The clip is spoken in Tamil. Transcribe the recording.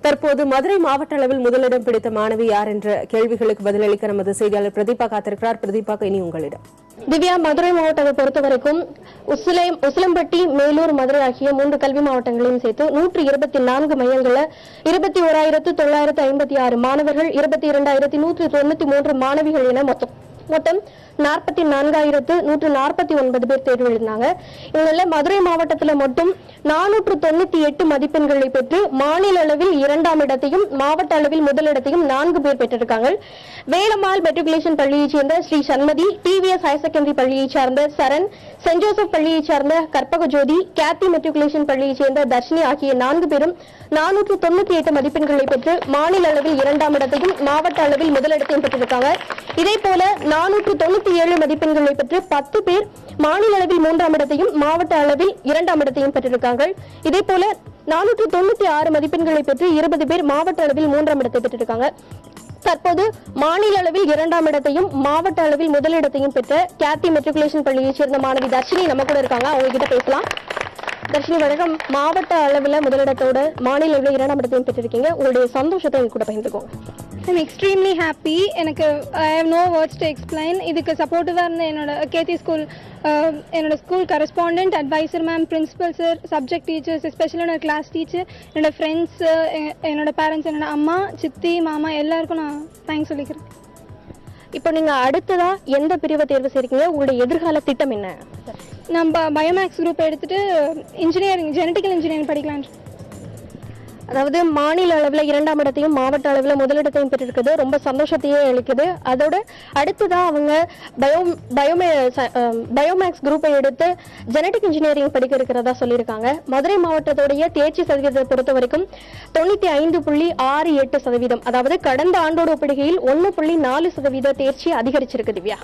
தற்போது மதுரை மாவட்ட அளவில் முதலிடம் பிடித்த மாணவி யார் என்ற கேள்விகளுக்கு பதிலளிக்க நமது செய்தியாளர் பிரதீபா காத்திருக்கிறார். பிரதீபா, இனி உங்களிடம். திவ்யா, மதுரை மாவட்டத்தை பொறுத்தவரைக்கும் உசிலம்பட்டி, மேலூர், மதுரை ஆகிய 3 கல்வி மாவட்டங்களையும் சேர்த்து 124 மையங்களில் 21,956 மாணவர்கள், 22,193 மாணவிகள் என மொத்தம் 44,149 பேர் தேர்வு எழுதினாங்க. இவங்கள மதுரை மாவட்டத்தில் மட்டும் 498 மதிப்பெண்களை பெற்று மாநில அளவில் 2ஆம் இடத்தையும் மாவட்ட அளவில் முதலிடத்தையும் 4 பேர் பெற்றிருக்காங்க. வேலம்மாள் மெட்ரிகுலேஷன் பள்ளியைச் சேர்ந்த ஸ்ரீ சண்மதி, டிவிஎஸ் ஹையர் செகண்டரி பள்ளியைச் சார்ந்த சரண், சென்ட் ஜோசப் பள்ளியைச் சார்ந்த கற்பக ஜோதி, கேத்தி மெட்ரிகுலேஷன் பள்ளியைச் சேர்ந்த தர்ஷினி ஆகிய 4 பேரும் 498 மதிப்பெண்களை பெற்று மாநில அளவில் 2ஆம் இடத்தையும் மாவட்ட அளவில் முதலிடத்தையும் பெற்றிருக்காங்க. இதே போல 497 மதிப்பெண்களை பெற்று 10 பேர் மாநில அளவில் 3ஆம் இடத்தையும் மாவட்ட அளவில் 2ஆம் இடத்தையும் பெற்றிருக்காங்க. இதே போல 496 மதிப்பெண்களை பெற்று 20 பேர் மாவட்ட அளவில் 3ஆம் இடத்தை பெற்றிருக்காங்க. தற்போது மாநில அளவில் 2ஆம் இடத்தையும் மாவட்ட அளவில் முதலிடத்தையும் பெற்ற கேத்தி மெட்ரிகுலேஷன் பள்ளியைச் சேர்ந்த மாணவி தர்ஷினி நம்ம கூட இருக்காங்க. அவங்க கிட்ட பேசலாம். தர்ஷினி, வணக்கம். மாவட்ட அளவில் முதலிடத்தோட மாநில அளவில் 2ஆம் இடத்தையும் பெற்றிருக்கீங்க. உங்களுடைய சந்தோஷத்தை எங்க கூட பகிர்ந்துக்கோங்க. I'm extremely happy. எனக்கு I have no words to explain. இதுக்கு சப்போர்ட்டிவாக இருந்த என்னோட கேத்தி ஸ்கூல் என்னோட school correspondent, adviser ma'am, principal sir, subject teachers, especially என்னோட கிளாஸ் டீச்சர், என்னோட ஃப்ரெண்ட்ஸு, என்னோட பேரண்ட்ஸ், என்னோட அம்மா, சித்தி, மாமா எல்லாருக்கும் நான் தேங்க்ஸ் சொல்லிக்கிறேன். இப்போ நீங்க அடுத்ததா எந்த பிரிவை தேர்வு செய்றீங்க? உங்களுடைய எதிர்கால திட்டம் என்ன? நம்ம பயோமேக்ஸ் குரூப் எடுத்துட்டு இன்ஜினியரிங், ஜெனட்டிக்கல் இன்ஜினியரிங் படிக்கலாம். அதாவது மாநில அளவில் 2ஆம் இடத்தையும் மாவட்ட அளவில் முதலிடத்தையும் பெற்றிருக்குது, ரொம்ப சந்தோஷத்தையே அளிக்குது. அதோட அடுத்ததான் அவங்க பயோமேக்ஸ் குரூப்பை எடுத்து ஜெனட்டிக் இன்ஜினியரிங் படிக்க இருக்கிறதா சொல்லியிருக்காங்க. மதுரை மாவட்டத்துடைய தேர்ச்சி சதவீதத்தை பொறுத்த வரைக்கும் 95.68%, அதாவது கடந்த ஆண்டோடு ஒப்பிடுகையில் 1.4% தேர்ச்சி அதிகரிச்சிருக்கு. திவ்யா.